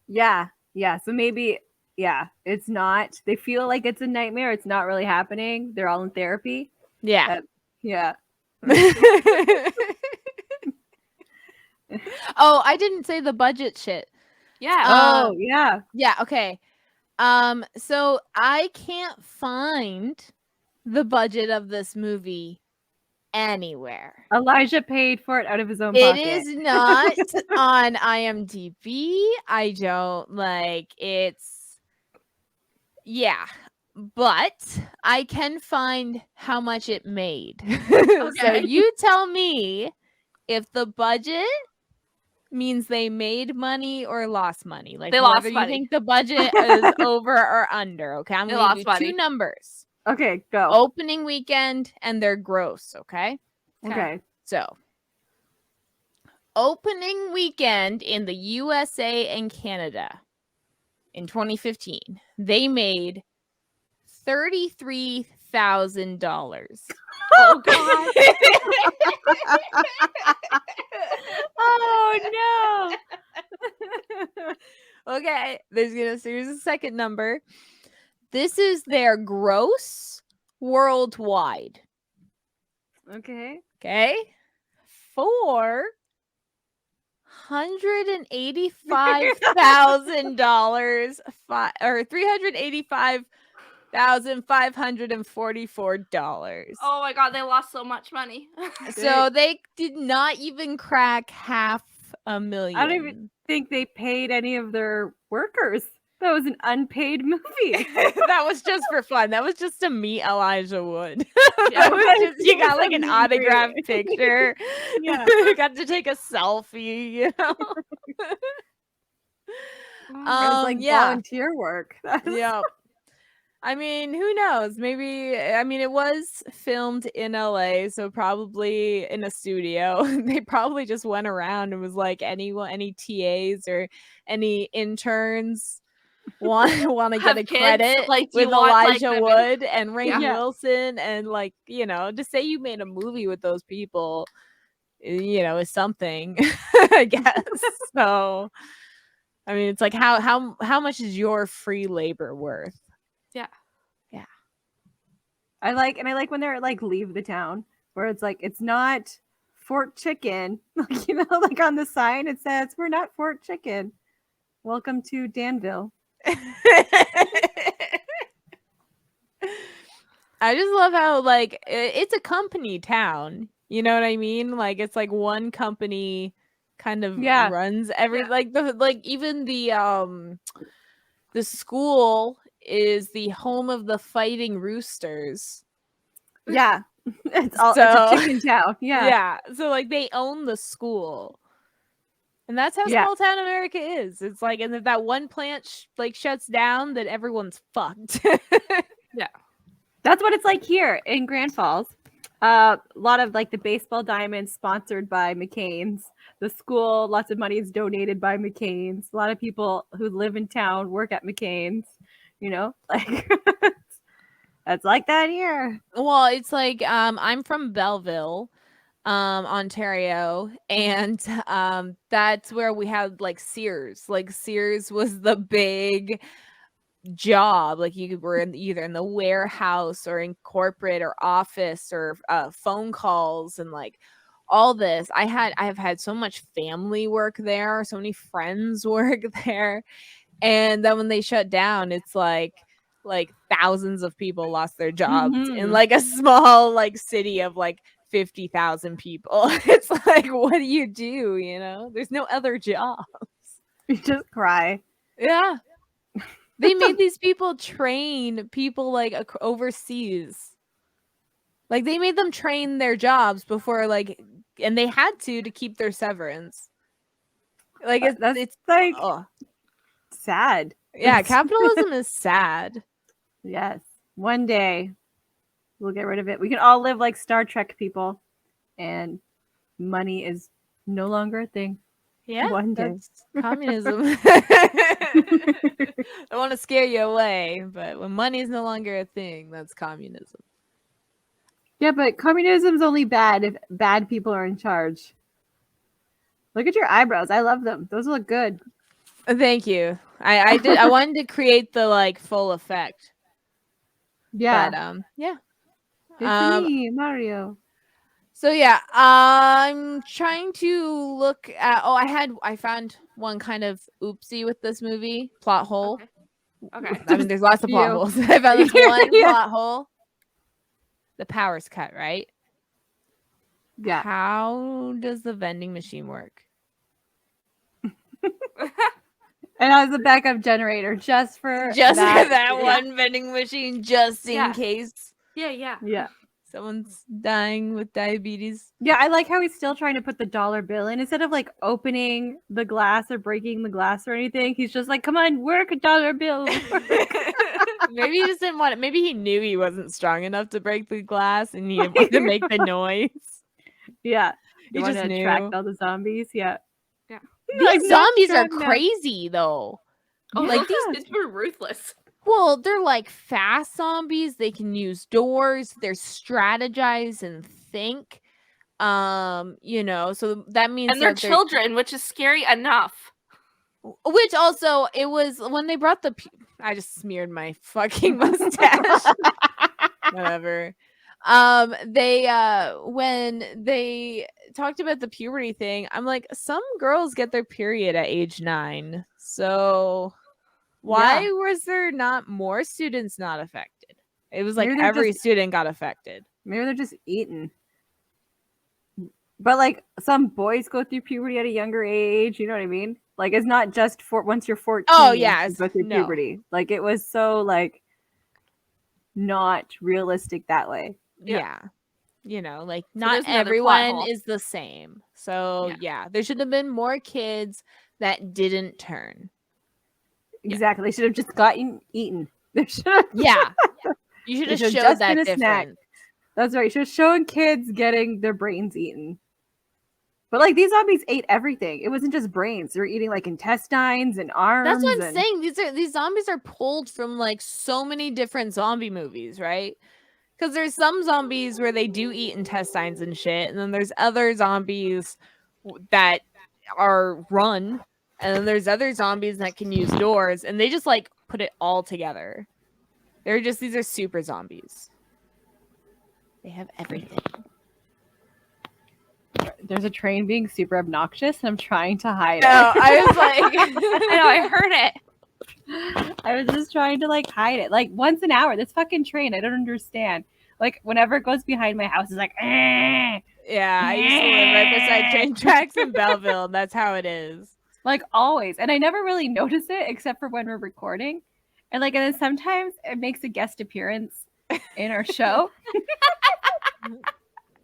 Yeah. Yeah. So maybe, yeah, it's not. They feel like it's a nightmare. It's not really happening. They're all in therapy. Yeah. Yeah. Oh, I didn't say the budget shit. Yeah. Oh, yeah. Yeah, okay. So I can't find the budget of this movie anywhere. Elijah paid for it out of his own It pocket. is not on IMDb. I don't like it's yeah, but I can find how much it made. So Okay. you tell me if the budget means they made money or lost money. Like They whether lost you money. think the budget is over or under. Okay, I'm They gonna give lost you money. two numbers: Okay, go. opening weekend and their gross. Okay, Okay. so opening weekend in the USA and Canada in 2015, they made $33,000. Oh god. Oh no. Okay, here's the second number. This is their gross worldwide. Okay. Okay, $485,000, or $385,544. Oh my god, they lost so much money. So they did not even crack $500,000. I don't even think they paid any of their workers. That was an unpaid movie. That was just for fun. That was just to meet Elijah Wood. Yeah. That was just, you got like an Meet and greet. autographed picture. Yeah. Got to take a selfie, you know. It was like Yeah. volunteer work. Yeah. I mean, who knows? Maybe, I mean, it was filmed in LA, so probably in a studio. They probably just went around and was like, any TAs or any interns want to Have get a kids? credit Like, do you with want, like, Elijah women- Wood and Rainn Yeah. Wilson, and like, you know, to say you made a movie with those people, you know, is something, I guess. So, I mean, it's like how much is your free labor worth? I like when they're like leave the town, where it's like it's not Fort Chicken. Like, you know, like on the sign it says we're not Fort Chicken. Welcome to Danville. I just love how like it's a company town. You know what I mean? Like it's like one company kind of Yeah. runs every Yeah. like even the school is the home of the Fighting Roosters. Yeah. It's So- a chicken town. Yeah. Yeah. So like they own the school. And that's how Yeah. small town America is. It's like, and if that one plant like shuts down, then everyone's fucked. That's what it's like here in Grand Falls. A lot of like the baseball diamonds sponsored by McCain's. The school, lots of money is donated by McCain's. A lot of people who live in town work at McCain's. You know, like that's like that here. Well, it's like I'm from Belleville, Ontario, and that's where we had like Sears. Like Sears was the big job. Like you were either in the warehouse or in corporate or office or phone calls and like all this. I have had so much family work there, so many friends work there. And then when they shut down, it's like thousands of people lost their jobs in Mhm. like a small like city of like 50,000 people. It's like, what do? You know, there's no other jobs. You just cry. Yeah. They made these people train people like overseas. Like they made them train their jobs before like, and they had to keep their severance. Like it's like oh. sad. Yeah, capitalism is sad. Yes. One day we'll get rid of it. We can all live like Star Trek people. and money is no longer a thing. Yeah, One day. that's communism. I want to scare you away, but when money is no longer a thing, that's communism. Yeah, but communism's only bad if bad people are in charge. Look at your eyebrows. I love them. Those look good. Thank you. I did. I wanted to create the like full effect. Yeah. But yeah. It's me, Mario. So yeah, I'm trying to look at. Oh, I found one kind of oopsie with this movie plot hole. Okay. I mean, there's lots of plot You. holes. I found this one Yeah. plot hole. The power's cut, right? Yeah. How does the vending machine work? And I was a backup generator just for Just that. for that Yeah. one vending machine, just in Yeah. case Yeah. Yeah. someone's dying with diabetes. Yeah, I like how he's still trying to put the dollar bill in. Instead of like opening the glass or breaking the glass or anything, he's just like, come on, work a dollar bill. Maybe he just didn't want it. Maybe he knew he wasn't strong enough to break the glass and he didn't want to make the noise. Yeah. He You want just to knew. attract all the zombies? Yeah. Yeah. Like, These no, zombies are no. crazy though. Oh, Like, like these kids were ruthless. Well, they're like fast zombies. They can use doors. They're strategize and think. So that means And they're that children, which is scary enough. Which also, it was when they brought I just smeared my fucking mustache. Whatever. When they talked about the puberty thing, I'm like, some girls get their period at age 9. So why was there not more students not affected? It was like Maybe they're every just- student got affected. Maybe they're just eating. But like some boys go through puberty at a younger age, you know what I mean? Like it's not just for once you're 14. Oh, yeah, you go through no. puberty. Like it was so like not realistic that way. Yeah. Like So not there's another plot everyone hole. is the same. So yeah, there should have been more kids that didn't turn. Exactly. They should have just gotten eaten. They should have. Yeah. You should They have should've showed just that been a snack. difference. That's right. You should have shown kids getting their brains eaten. But like these zombies ate everything. It wasn't just brains. They were eating like intestines and arms. That's what I'm saying. These zombies are pulled from like so many different zombie movies, right? Because there's some zombies where they do eat intestines and shit, and then there's other zombies that are run, and then there's other zombies that can use doors, and they just like put it all together. These are super zombies. They have everything. There's a train being super obnoxious, and I'm trying to hide No, it. I was like, I know, I heard it. I was just trying to like hide it. Like once an hour, this fucking train, I don't understand. Like whenever it goes behind my house, it's like, yeah, I used to live right beside train tracks in Belleville. That's how it is. like always. And I never really notice it except for when we're recording. And then sometimes it makes a guest appearance in our show.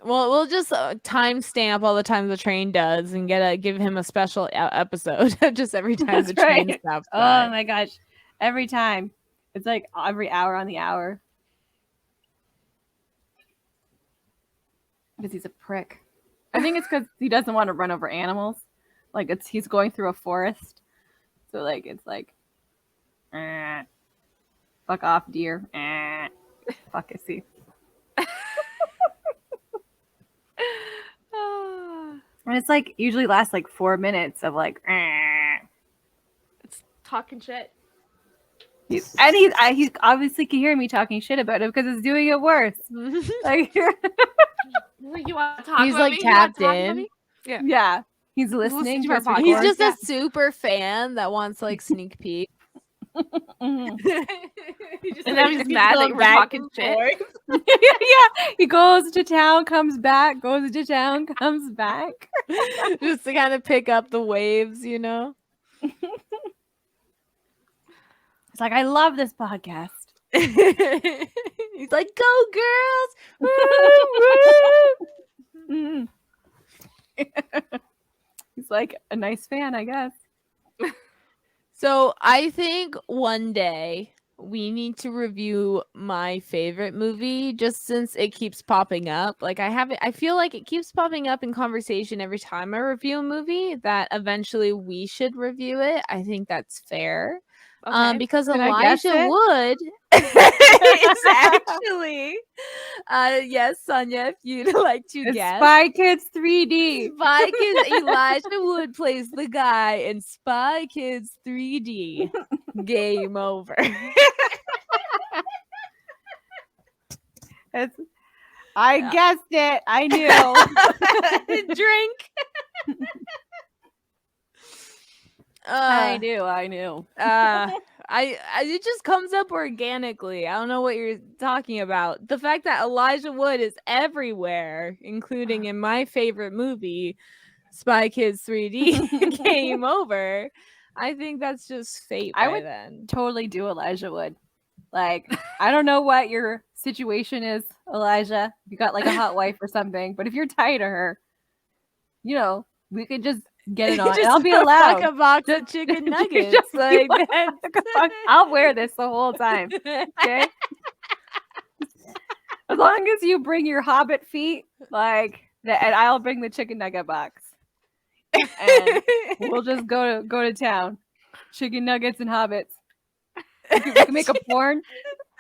Well, we'll just timestamp all the times the train does and give him a special episode just every time the That's train right. stops Oh by. my gosh. Every time. It's like every hour on the hour. Because he's a prick. I think it's because he doesn't want to run over animals. Like he's going through a forest. So like it's like fuck off, deer. Fuck, I see. And it's like usually lasts like 4 minutes of like It's talking shit. he obviously can hear me talking shit about it because it's doing it worse. Like Like, you want to talk He's about like me? You wanna tapped talk about in. me? yeah, he's listening. to our us podcast. He's record. just Yeah. a super fan that wants like sneak peek. Mhm. And now he's mad that you were talking shit. Yeah, he goes to town, comes back, goes to town, comes back. Just to kind of pick up the waves, you know? It's like I love this podcast. He's like, go girls! Mhm. He's like a nice fan, I guess. So I think one day we need to review my favorite movie just since it keeps popping up. Like I feel like it keeps popping up in conversation every time I review a movie that eventually we should review it. I think that's fair. Okay. Because Can I guess Elijah it? Wood is actually yes, Sonia, if you'd like to It's guess. Spy Kids 3D. Spy Kids Elijah Wood plays the guy in Spy Kids 3D. Game over. I guessed it. I knew. Drink. I knew. It just comes up organically. I don't know what you're talking about. The fact that Elijah Wood is everywhere, including in my favorite movie, Spy Kids 3D, Game Over. I think that's just fate. I by would then. Totally do Elijah Wood. Like, I don't know what your situation is, Elijah. You got like a hot wife or something, but if you're tired of her, you know, we could just get it on. And I'll be allowed. Fuck a box of chicken nuggets. Just Like fuck that's... I'll wear this the whole time. Okay. As long as you bring your hobbit feet, and I'll bring the chicken nugget box. And we'll just go to town. Chicken nuggets and hobbits. We can make a porn.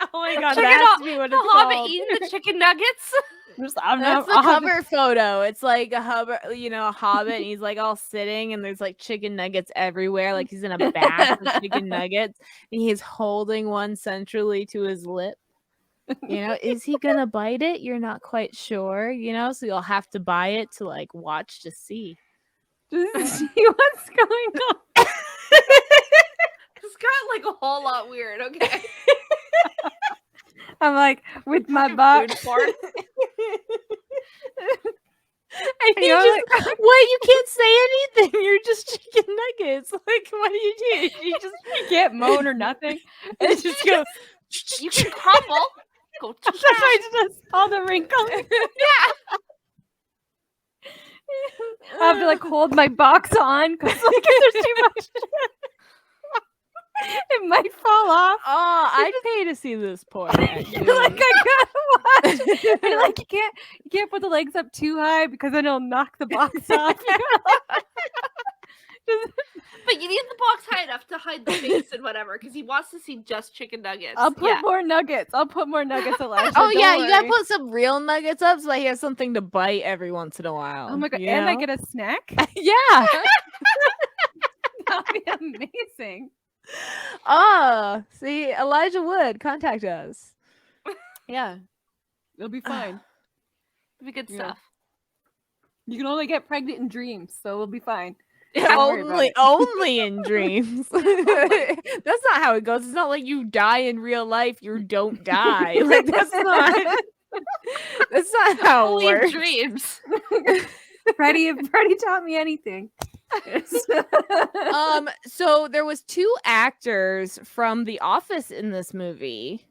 Oh my god, Check that it has out. to be what The it's Hobbit called. eating the chicken nuggets. That's the cover photo. It's like a hobbit, and he's like all sitting, and there's like chicken nuggets everywhere, like he's in a bath of chicken nuggets, and he's holding one centrally to his lip. You know, is he gonna bite it? You're not quite sure, you know, so you'll have to buy it to like watch to see. Just see what's going on. It's got like a whole lot weird. Okay. I'm like with my box. Food porn. And you just, what? You can't say anything. You're just chicken nuggets. Like, what do? You just can't moan or nothing. It just goes. You can crumble. Go. I just all the wrinkles. Yeah. I have to like hold my box on because like if there's too much. It might fall off. Oh, I'd pay to see this porn. You're like, I gotta watch. You're like, you can't put the legs up too high because then it'll knock the box off. But you need the box high enough to hide the face and whatever, because he wants to see just chicken nuggets. I'll put more nuggets. Elijah. Oh yeah, worry. you gotta put some real nuggets up so that he has something to bite every once in a while. Oh my god! You And I know? get a snack. Yeah. That'd be amazing. Oh, see, Elijah Wood, contact us. Yeah, it'll be fine. It'll be good Yeah. stuff. You can only get pregnant in dreams, so we'll be fine. Don't worry about Only in dreams. That's not how it goes. It's not like you die in real life. You don't die. Like that's not how it Only in works. dreams. Freddie taught me anything. So there was 2 actors from The Office in this movie.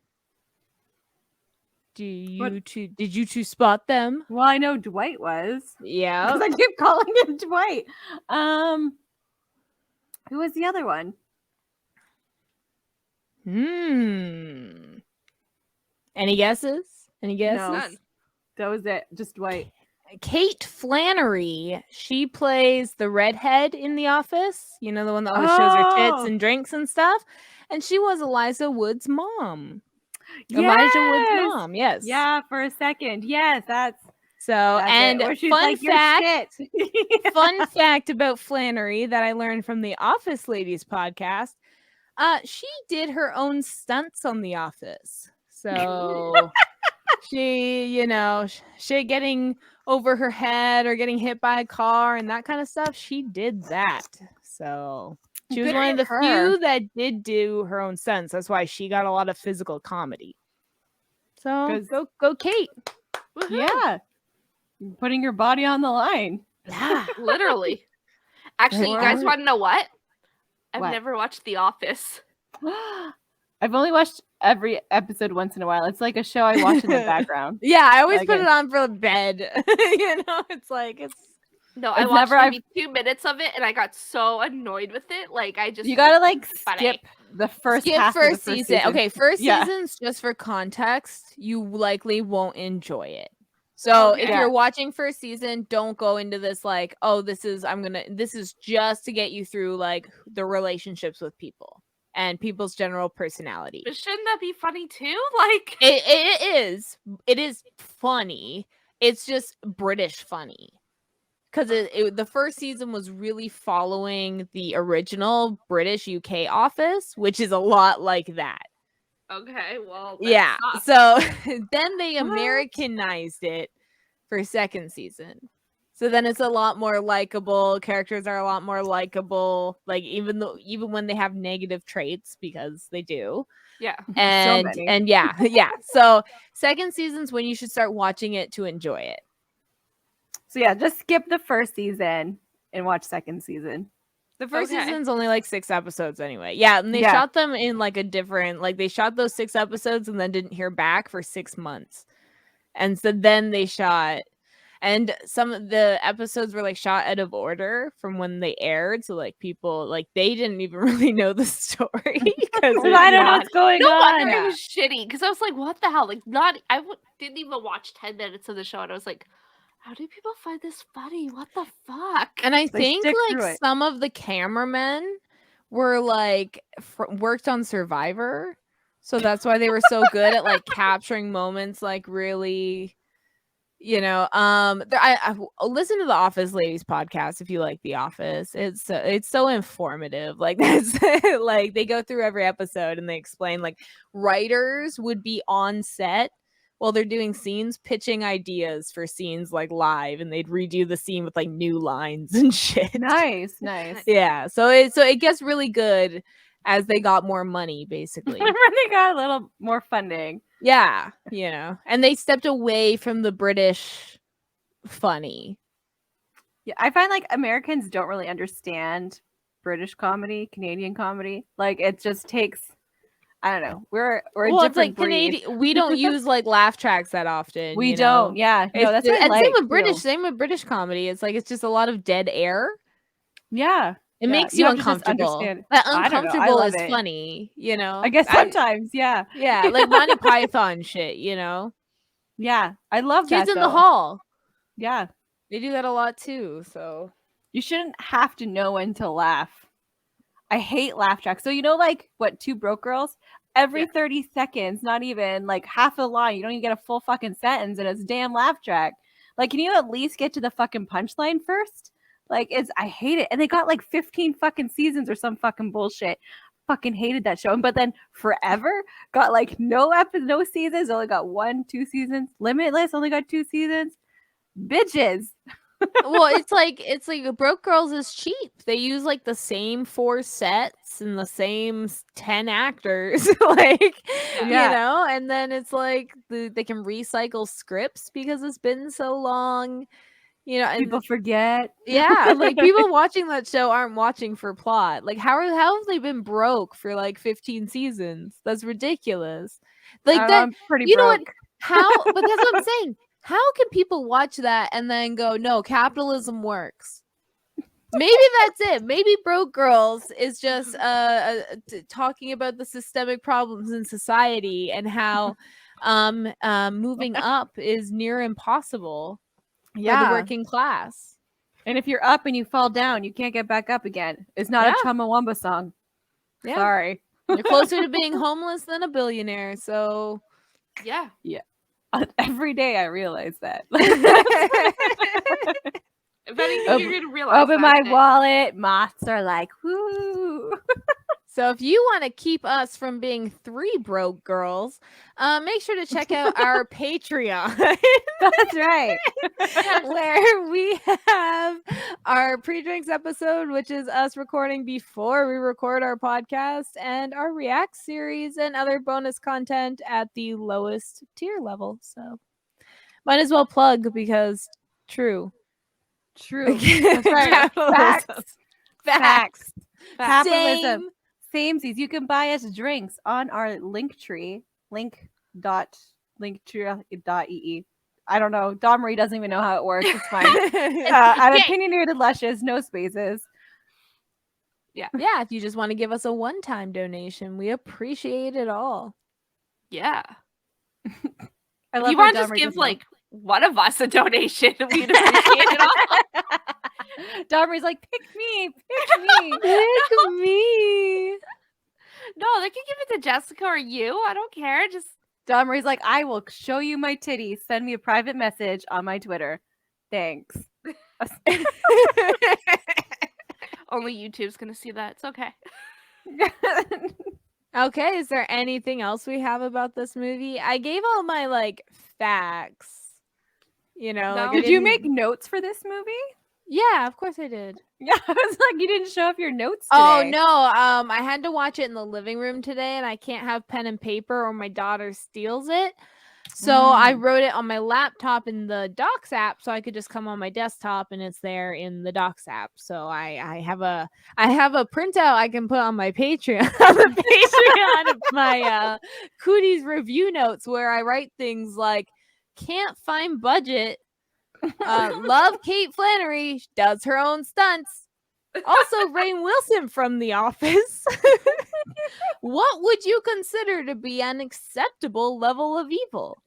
Did you two spot them? Well, I know Dwight was. Yeah. Because I keep calling him Dwight. Who was the other one? Any guesses? Any guesses? No. None. That was it. Just Dwight. Kate Flannery. She plays the redhead in The Office. You know, the one that always shows her tits and drinks and stuff. And she was Elijah Wood's mom. Elijah Wood's mom. Yes. Yeah, for a second. Yes, that's and it. She's fun like, fact. Shit. Fun fact about Flannery that I learned from the Office Ladies podcast. She did her own stunts on The Office. So she getting over her head or getting hit by a car and that kind of stuff. She did that. So she was one of the few that did do her own stunts. That's why she got a lot of physical comedy. So go Kate. Woohoo. Yeah. Putting your body on the line. Yeah. Literally. Actually, you guys want to know what? I've What? never watched The Office. I've only watched every episode once in a while. It's like a show I watch in the background. Yeah, I always Like put it. it on for bed. You know, it's like it's No, I It's watched never- maybe 2 minutes of it, and I got so annoyed with it. Like, I just You gotta like funny. skip the first Skip half first of the first season. Okay, first Yeah. season's just for context. You likely won't enjoy it. So if Okay. you're watching first season, don't go into this like, oh, this is just to get you through like the relationships with people and people's general personality. But shouldn't that be funny too? Like, It is funny. It's just British funny. Because the first season was really following the original British UK Office, which is a lot like that. okay, well, that Yeah. sucks. So then they What? Americanized it for second season. So then it's a lot more likable. Characters are a lot more likable. Like even when they have negative traits, because they do. Yeah. And many. and yeah, yeah. So second season's when you should start watching it to enjoy it. So yeah, just skip the first season and watch second season. The first Okay. season's only like 6 episodes anyway. Yeah, and they Yeah. shot them in like a different, like they shot those 6 episodes and then didn't hear back for 6 months. And so then they shot, and some of the episodes were like shot out of order from when they aired. So like people, like they didn't even really know the story. Because I don't know what's going No on. wonder it was shitty, because I was like, what the hell? Like, didn't even watch 10 minutes of the show, and I was like, how do people find this funny? What the fuck? And I They think stick through like it. some of the cameramen were like worked on Survivor. So that's why they were so good at like capturing moments like really, you know, I listen to the Office Ladies podcast if you like The Office. It's so informative. Like that's like they go through every episode and they explain like writers would be on set while they're doing scenes pitching ideas for scenes like live, and they'd redo the scene with like new lines and shit. Nice. Yeah, so it gets really good as they got more money basically. They got a little more funding. Yeah, you know, and they stepped away from the British funny. Yeah, I find like Americans don't really understand British comedy, Canadian comedy. Like it just takes, I don't know. We're a Well, different it's like breed. Canadian. We don't use like laugh tracks that often. We you don't. know? Yeah. No, that's what I and like. same with British. too. Same with British comedy. It's like it's just a lot of dead air. Yeah. It Yeah, makes you you have to just uncomfortable. understand it. That I don't know, I uncomfortable love is it. funny. You know. I guess sometimes, yeah. Yeah, like Monty Python shit. You know. Yeah. I love that. Kids in the though. Hall. Yeah. They do that a lot too. So You shouldn't have to know when to laugh. I hate laugh tracks. So you know, like what, Two Broke Girls? Every 30 seconds, not even like half a line, you don't even get a full fucking sentence, and it's a damn laugh track. Like, can you at least get to the fucking punchline first? Like, I hate it. And they got like 15 fucking seasons or some fucking bullshit. Fucking hated that show. But then Forever got like no seasons, only got 1-2 seasons. Limitless only got 2 seasons. Bitches. well, it's like Broke Girls is cheap. They use like the same 4 sets and the same 10 actors, like Yeah. you know, and then it's like they can recycle scripts because it's been so long, you know. And People forget. yeah, like people watching that show aren't watching for plot. Like how have they been broke for like 15 seasons? That's ridiculous. Like that. I'm pretty You know broke. what? How? But that's what I'm saying. How can people watch that and then go, no, capitalism works? Maybe that's it. Maybe Broke Girls is just talking about the systemic problems in society and how moving up is near impossible for the working class. And if you're up and you fall down, you can't get back up again. It's not a Chumbawamba song. Yeah. Sorry. You're closer to being homeless than a billionaire. So Yeah. Every day I realize that. If anything, you're gonna realize. Open my wallet. Moths are like, whoo. So if you want to keep us from being 3 broke girls, make sure to check out our Patreon. That's right. Where we have our pre-drinks episode, which is us recording before we record our podcast, and our React series and other bonus content at the lowest tier level. So might as well plug because true. That's right. Facts. Capitalism. Same. Samesies. You can buy us drinks on our Linktree. Linktree.ee. I don't know. Dom Marie doesn't even know how it works. It's fine. At Yay. Opinionated Luscious, no spaces. Yeah, if you just want to give us a one-time donation, we appreciate it all. Yeah. I If love you how want to Dom just Marie give doesn't know. like one of us a donation, we'd appreciate it all. Dom Marie's like, pick me. Pick me. No, they can give it to Jessica or you. I don't care. Just Dom Marie's like, I will show you my titties. Send me a private message on my Twitter. Thanks. only YouTube's gonna see that. It's okay. Okay, is there anything else we have about this movie? I gave all my like facts. You know, No. like, I Did you didn't- make notes for this movie? Yeah, of course I did. Yeah, I was like, you didn't show off your notes today. Oh no, I had to watch it in the living room today, and I can't have pen and paper or my daughter steals it. So I wrote it on my laptop in the Docs app, so I could just come on my desktop and it's there in the Docs app. So I have a printout I can put on my Patreon, on the Patreon of my Cooties review notes, where I write things like "can't find budget." Love Kate Flannery, does her own stunts. Also, Rainn Wilson from The Office. What would you consider to be an acceptable level of evil?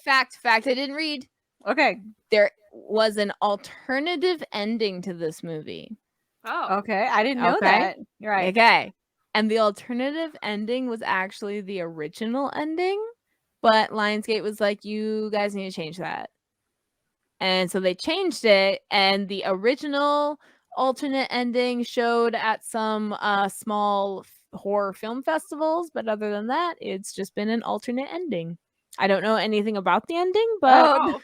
Fact, I didn't read. Okay. There was an alternative ending to this movie. Oh. Okay. I didn't know Okay. that. You're right. Okay. And the alternative ending was actually the original ending, but Lionsgate was like, you guys need to change that. And so they changed it, and the original alternate ending showed at some small horror film festivals, but other than that, it's just been an alternate ending. I don't know anything about the ending, but I was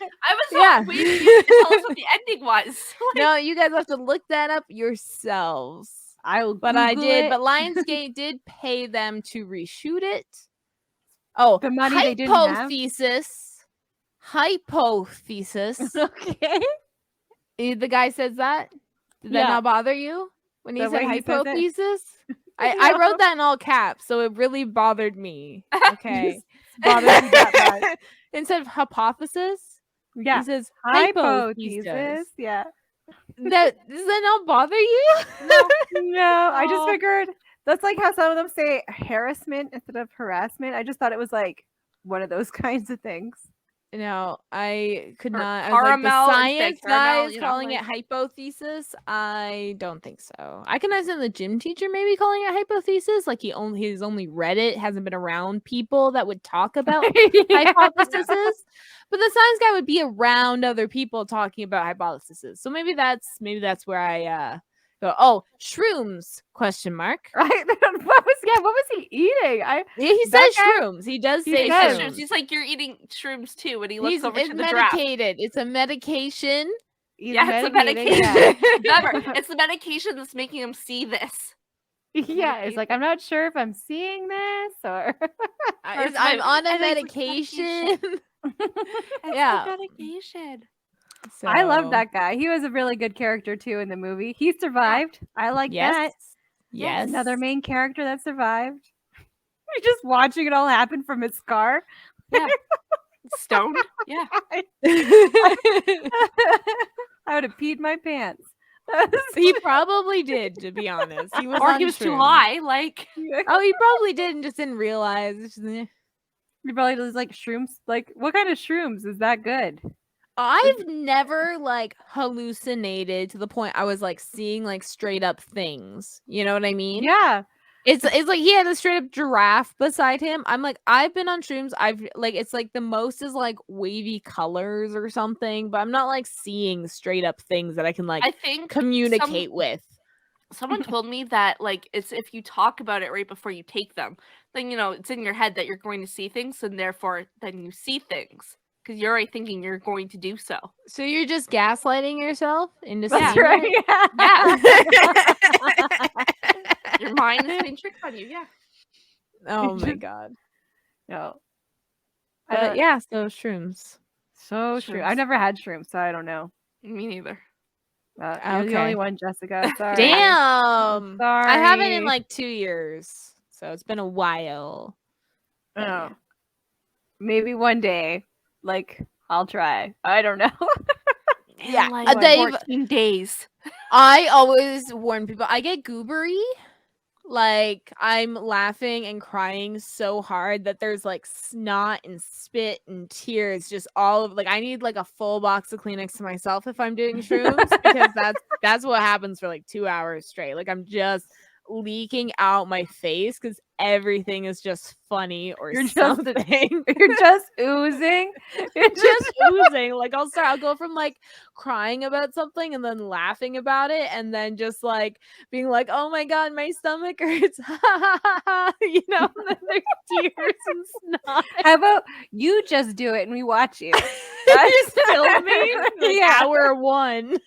Yeah. waiting for you to tell us what the ending was. no, you guys have to look that up yourselves. I will. But I Google did. it. But Lionsgate did pay them to reshoot it. Oh, The money they didn't have? Hypothesis. Okay. The guy says that. Did that Yeah. not bother you when he The said way he says it? hypothesis? I No. wrote that in all caps, so it really bothered me. Okay. Just bothered you that much. Instead of hypothesis, Yeah. he says Hypothesis. hypothesis. Yeah. Does that not bother you? No, I just Oh. figured that's like how some of them say harassment instead of harassment. I just thought it was like one of those kinds of things. No, I could Or not. I was like, caramel the and science fake caramel, guys you know, calling like- it hypothesis. I don't think so. I can understand the gym teacher maybe calling it hypothesis, like he's only read it, hasn't been around people that would talk about hypotheses. But the science guy would be around other people talking about hypotheses. So maybe that's where I go. Oh, shrooms? Question mark. Right? What was he eating? Yeah, he says That guy- shrooms. He does he say He says says shrooms. shrooms. He's like, you're eating shrooms too, and he looks He's over it's to the giraffe. medicated. It's a medication. He's Yeah, it's a medicating, medication. yeah. Remember, it's the medication that's making him see this. Yeah, it's like I'm not sure if I'm seeing this or it's I'm my- on a and it's like medication. It's Yeah. the medication. I love So, that guy. He was a really good character too in the movie. He survived. I like Yes. that. Yes. Another main character that survived. You're just watching it all happen from his scar. Yeah. Stoned. Yeah. I would have peed my pants. He probably did, to be honest. He was Or on he was too shrooms. high. Like, Oh, he probably did and just didn't realize. It's just, eh. He probably does like shrooms. Like, what kind of shrooms is that good? I've never like hallucinated to the point I was like seeing like straight up things. You know what I mean? Yeah. It's like he had a straight up giraffe beside him. I'm like, I've been on shrooms. I've like it's like the most is like wavy colors or something, but I'm not like seeing straight up things that I can like I think communicate with. someone told me that like it's if you talk about it right before you take them, then it's in your head that you're going to see things, and therefore then you see things because you're already thinking you're going to do so. So you're just gaslighting yourself into That's seeing right. it? Yeah. Your mind is playing tricks on you. Yeah. Oh my god. No. But yeah, so shrooms. So true. Shrooms. I've never had shrooms, so I don't know. Me neither. You're the only Okay. one, Jessica. Sorry. Damn. Sorry. I haven't in like 2 years. So it's been a while. Oh. Maybe one day. like I'll try. I don't know. In Yeah, like Dave, 14 days. I always warn people. I get goobery. Like, I'm laughing and crying so hard that there's like snot and spit and tears just all of, like, I need like a full box of Kleenex to myself if I'm doing shrooms because that's what happens for like 2 hours straight. Like, I'm just leaking out my face because everything is just funny or You're just something. You're just oozing. You're Just oozing. Like, I'll go from like crying about something and then laughing about it and then just like being like, oh my god, my stomach hurts. You know, and then there's tears and snot. How about you just do it and we watch you? You film me? Like, Yeah. hour 1.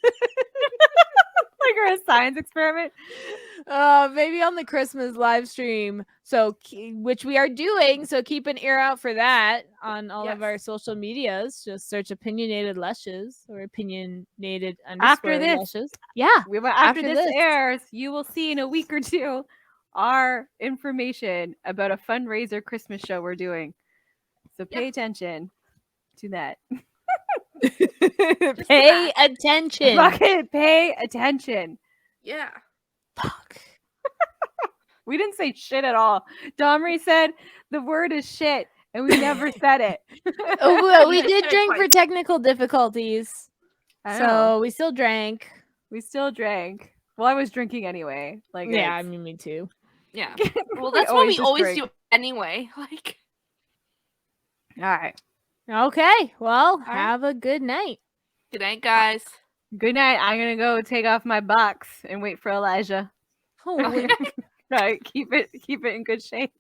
Like we're a science experiment. Maybe on the Christmas live stream. So, which we are doing. So keep an ear out for that on all of our Yes. social medias. Just search opinionated lushes or opinionated After underscore this. lushes. Yeah. After After this this. airs, you will see in a week or two our information about a fundraiser Christmas show we're doing. So pay attention to that. Pay attention. Fucking pay attention. Yeah. Fuck. We didn't say shit at all. Domri said the word is shit, and we never said it. Oh, well, we Yeah, did fair drink point. for technical difficulties. I So know. we still drank. We still drank. Well, I was drinking anyway. Like, Yeah, I it's- mean, me too. Yeah. Well, that's what we just always drink. do anyway. Like, All right. Okay. Well, right. have a good night. good night, guys. Good night. I'm gonna go take off my box and wait for Elijah. Oh, wait. Right. Keep it in good shape.